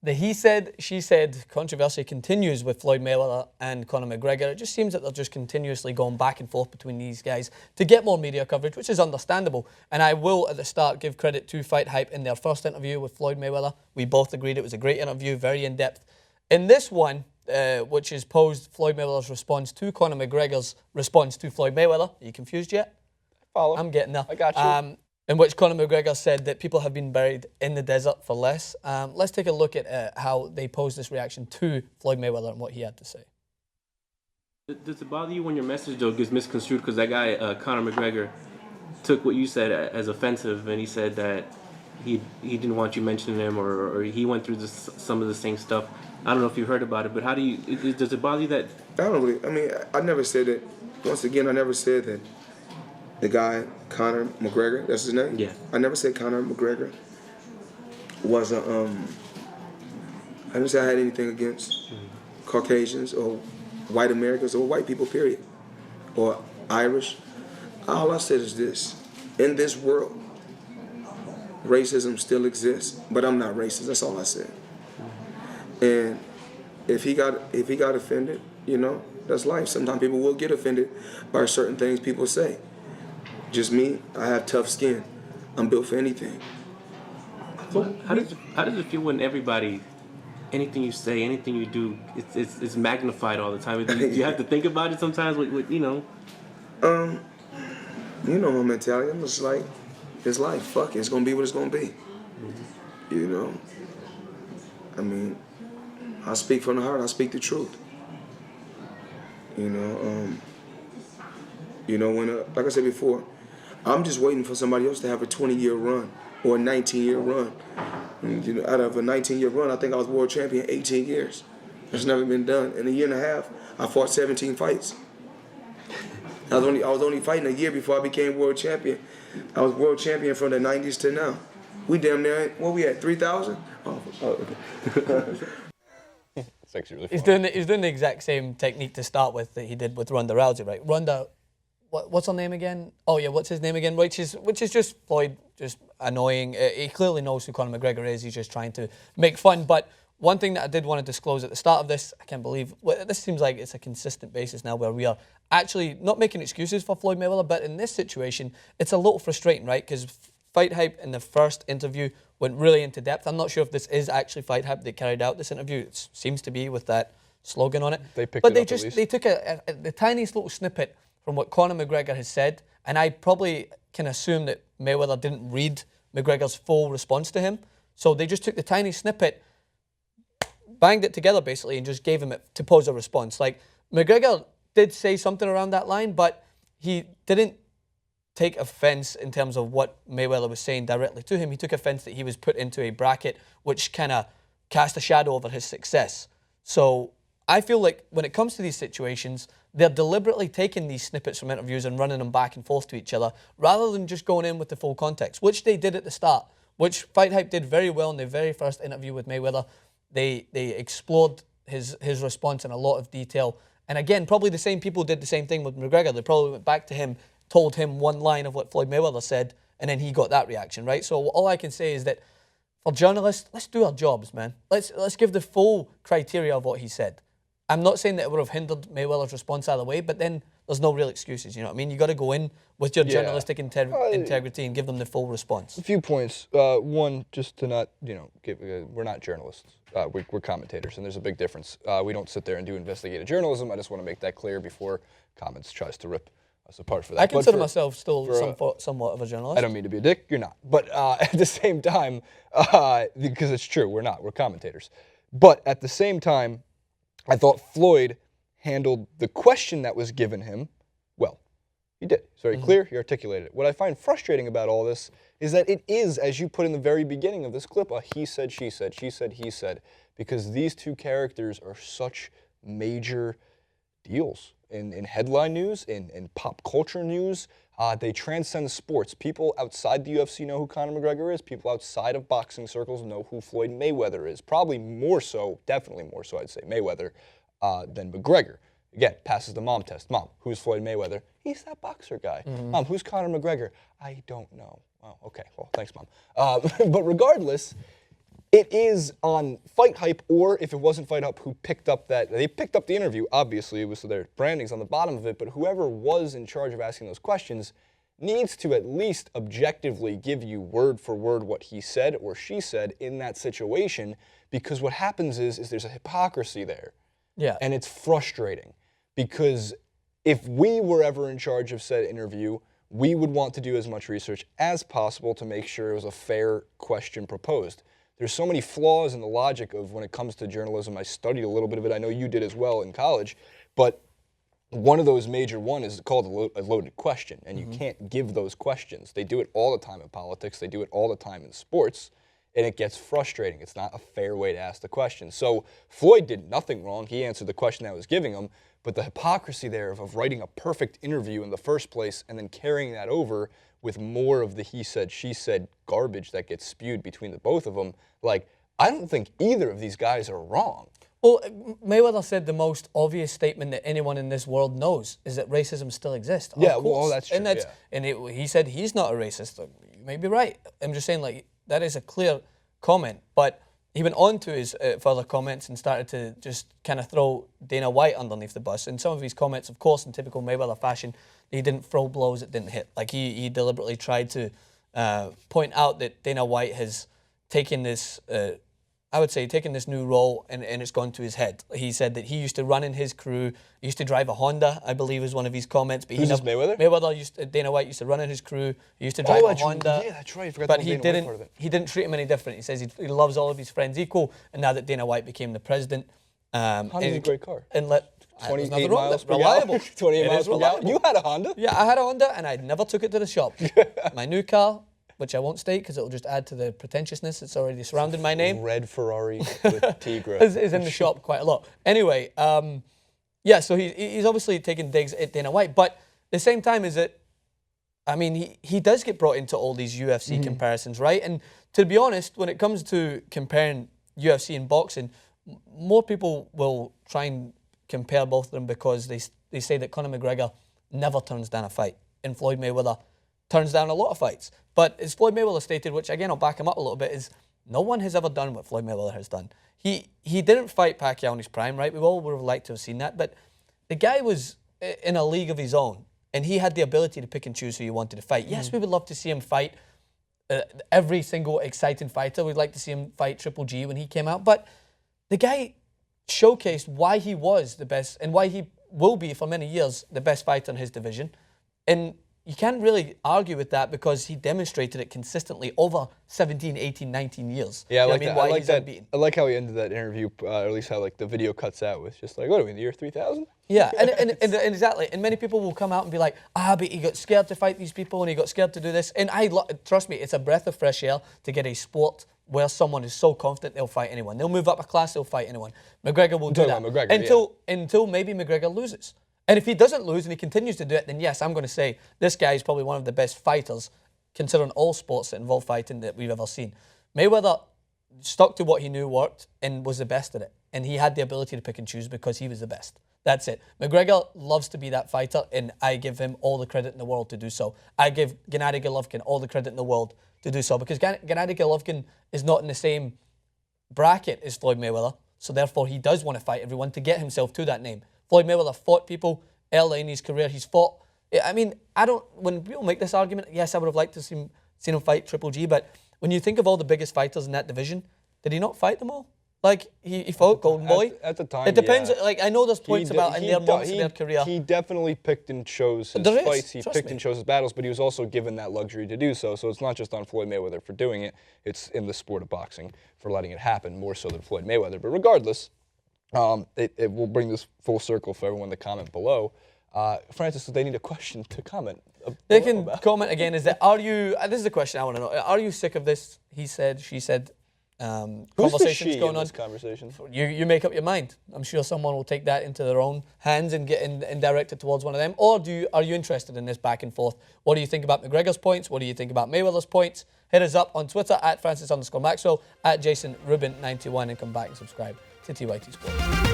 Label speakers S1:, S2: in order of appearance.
S1: The he said, she said controversy continues with Floyd Mayweather and Conor McGregor. It just seems that they're just continuously going back and forth between these guys to get more media coverage, which is understandable. And I will, at the start, give credit to Fight Hype in their first interview with Floyd Mayweather. We both agreed it was a great interview, very in-depth. In this one, which is posed Floyd Mayweather's response to Conor McGregor's response to Floyd Mayweather. Are you confused yet?
S2: Follow.
S1: I'm getting there.
S2: I got you.
S1: In which Conor McGregor said that people have been buried in the desert for less. Let's take a look at how they posed this reaction to Floyd Mayweather and what he had to say.
S3: Does it bother you when your message, though, gets misconstrued? Because that guy, Conor McGregor, took what you said as offensive, and he said that he didn't want you mentioning him, or he went through some of the same stuff. I don't know if you heard about it, but how do you, does it bother you that?
S4: I don't really, I mean, I never said that. Once again, I never said that the guy, Conor McGregor, that's his name?
S3: Yeah.
S4: I never said Conor McGregor was a, I never said I had anything against Caucasians or white Americans or white people, period. Or Irish. All I said is this. In this world, racism still exists, but I'm not racist. That's all I said. And if he got offended, you know, that's life. Sometimes people will get offended by certain things people say. Just me, I have tough skin. I'm built for anything.
S3: So how does it feel when everybody, anything you say, anything you do, it's magnified all the time? Do you have to think about it sometimes? With you know?
S4: You know my mentality. I'm just like, it's life. Fuck it. It's gonna be what it's gonna be. You know. I mean, I speak from the heart. I speak the truth. You know, when like I said before, I'm just waiting for somebody else to have a 20-year run or a 19-year run. And, you know, out of a 19-year run, I think I was world champion 18 years. That's never been done. In a year and a half, I fought 17 fights. I was only fighting a year before I became world champion. I was world champion from the 90s to now. We damn near, what we at, 3,000? Oh, okay.
S2: It's actually really fun.
S1: He's doing the exact same technique to start with that he did with Ronda Rousey, right? Ronda, what's her name again? Oh yeah, what's his name again? Which is just Floyd, just annoying. He clearly knows who Conor McGregor is. He's just trying to make fun. But one thing that I did want to disclose at the start of this, I can't believe, this seems like it's a consistent basis now where we are actually not making excuses for Floyd Mayweather, but in this situation, it's a little frustrating, right? Because Fight Hype in the first interview went really into depth. I'm not sure if this is actually Fight Hype that carried out this interview. It seems to be with that slogan on it.
S2: They picked
S1: but
S2: it
S1: they
S2: up
S1: just
S2: at least.
S1: they took the tiniest little snippet from what Conor McGregor has said, and I probably can assume that Mayweather didn't read McGregor's full response to him. So they just took the tiny snippet, banged it together basically, and just gave him it to pose a response. Like, McGregor did say something around that line, but he didn't take offense in terms of what Mayweather was saying directly to him. He took offense that he was put into a bracket which kind of cast a shadow over his success. So I feel like when it comes to these situations, they're deliberately taking these snippets from interviews and running them back and forth to each other rather than just going in with the full context, which they did at the start, which Fight Hype did very well in the very first interview with Mayweather. They explored his response in a lot of detail. And again, probably the same people did the same thing with McGregor. They probably went back to him, told him one line of what Floyd Mayweather said, and then he got that reaction, right? So all I can say is that for journalists, let's do our jobs, man. Let's give the full criteria of what he said. I'm not saying that it would have hindered Mayweather's response either way, but then there's no real excuses, you know what I mean? You got to go in with your journalistic integrity and give them the full response.
S2: A few points. One, just to not, we're not journalists. We're commentators, and there's a big difference. We don't sit there and do investigative journalism. I just want to make that clear before comments tries to rip us apart for that.
S1: I consider myself still somewhat of a journalist.
S2: I don't mean to be a dick. You're not. But at the same time, because it's true, we're not. We're commentators. But at the same time, I thought Floyd handled the question that was given him well. He did. It's very clear. He articulated it. What I find frustrating about all this is that it is, as you put in the very beginning of this clip, a he said, she said, he said, because these two characters are such major deals in headline news, in pop culture news. They transcend sports. People outside the UFC know who Conor McGregor is. People outside of boxing circles know who Floyd Mayweather is. Probably more so, definitely more so, I'd say, Mayweather than McGregor. Again, passes the mom test. Mom, who's Floyd Mayweather? He's that boxer guy. Mom, who's Conor McGregor? I don't know. Oh, okay. Well, thanks, Mom. But regardless, it is on Fight Hype, or if it wasn't Fight Hype, who picked up they picked up the interview, obviously, it was their brandings on the bottom of it, but whoever was in charge of asking those questions needs to at least objectively give you word for word what he said or she said in that situation, because what happens is there's a hypocrisy there.
S1: Yeah.
S2: And it's frustrating, because if we were ever in charge of said interview, we would want to do as much research as possible to make sure it was a fair question proposed. There's so many flaws in the logic of when it comes to journalism. I studied a little bit of it. I know you did as well in college, but one of those major one is called a loaded question, and you can't give those questions. They do it all the time in politics. They do it all the time in sports, and it gets frustrating. It's not a fair way to ask the question. So Floyd did nothing wrong. He answered the question I was giving him, but the hypocrisy there of writing a perfect interview in the first place and then carrying that over with more of the he said, she said garbage that gets spewed between the both of them, like, I don't think either of these guys are wrong.
S1: Well, Mayweather said the most obvious statement that anyone in this world knows is that racism still exists.
S2: Yeah,
S1: of course.
S2: well, that's true.
S1: And he said he's not a racist. You may be right. I'm just saying, like, that is a clear comment. But he went on to his further comments and started to just kind of throw Dana White underneath the bus. And some of his comments, of course, in typical Mayweather fashion, he didn't throw blows that didn't hit. Like, he deliberately tried to point out that Dana White has taken this... I would say taking this new role and it's gone to his head. He said that he used to run in his crew, he used to drive a Honda, I believe was one of his comments. But
S2: Who's this, Mayweather?
S1: Dana White used to run in his crew, he used to drive a Honda.
S2: Yeah, that's right. I forgot
S1: but
S2: the
S1: he
S2: Dana White
S1: didn't,
S2: part of it.
S1: he didn't treat him any different. He says he loves all of his friends equal, and now that Dana White became the president...
S2: Honda's a great car.
S1: And let...
S2: 28 miles per
S1: reliable.
S2: gallon. 28 miles per gallon. You had a Honda?
S1: Yeah, I had a Honda and I never took it to the shop. My new car, which I won't state because it'll just add to the pretentiousness that's already surrounding my name.
S2: Red Ferrari with Tigra.
S1: is in the shop quite a lot. Anyway, yeah, so he's obviously taking digs at Dana White, but at the same time is that, I mean, he does get brought into all these UFC comparisons, right? And to be honest, when it comes to comparing UFC and boxing, more people will try and compare both of them because they say that Conor McGregor never turns down a fight and Floyd Mayweather turns down a lot of fights. But as Floyd Mayweather stated, which again I'll back him up a little bit, is no one has ever done what Floyd Mayweather has done. He didn't fight Pacquiao in his prime, right? We all would have liked to have seen that, but the guy was in a league of his own, and he had the ability to pick and choose who he wanted to fight. Yes, we would love to see him fight every single exciting fighter. We'd like to see him fight Triple G when he came out, but the guy showcased why he was the best and why he will be for many years the best fighter in his division. And you can't really argue with that because he demonstrated it consistently over 17, 18, 19 years.
S2: Yeah, I like
S1: that.
S2: I like that. I like how he ended that interview, or at least how like the video cuts out with just like, what are we in the year 3000?
S1: Yeah, and exactly. And many people will come out and be like, but he got scared to fight these people and he got scared to do this. And trust me, it's a breath of fresh air to get a sport where someone is so confident they'll fight anyone. They'll move up a class, they'll fight anyone. McGregor will do that
S2: McGregor,
S1: until maybe McGregor loses. And if he doesn't lose and he continues to do it, then yes, I'm going to say this guy is probably one of the best fighters, considering all sports that involve fighting, that we've ever seen. Mayweather stuck to what he knew worked and was the best at it. And he had the ability to pick and choose because he was the best. That's it. McGregor loves to be that fighter, and I give him all the credit in the world to do so. I give Gennady Golovkin all the credit in the world to do so because Gennady Golovkin is not in the same bracket as Floyd Mayweather, so therefore he does want to fight everyone to get himself to that name. Floyd Mayweather fought people early in his career. He's fought... I mean, when people make this argument, yes, I would have liked to seen him fight Triple G, but when you think of all the biggest fighters in that division, did he not fight them all? Like, he fought Golden Boy.
S2: At the time,
S1: it depends.
S2: yeah.
S1: Like, I know there's points about in their months of their career.
S2: He definitely picked and chose his fights. He picked and chose his battles, but he was also given that luxury to do so. So it's not just on Floyd Mayweather for doing it. It's in the sport of boxing for letting it happen, more so than Floyd Mayweather. But regardless, it will bring this full circle for everyone to comment below. Francis, they need a question to comment.
S1: They can comment again. Is that, this is the question I want to know. Are you sick of this he said, she said conversations going on?
S2: This conversation?
S1: You make up your mind. I'm sure someone will take that into their own hands and direct it towards one of them. Or are you interested in this back and forth? What do you think about McGregor's points? What do you think about Mayweather's points? Hit us up on Twitter at Francis_Maxwell, at JasonRubin91, and come back and subscribe to TYT Sports.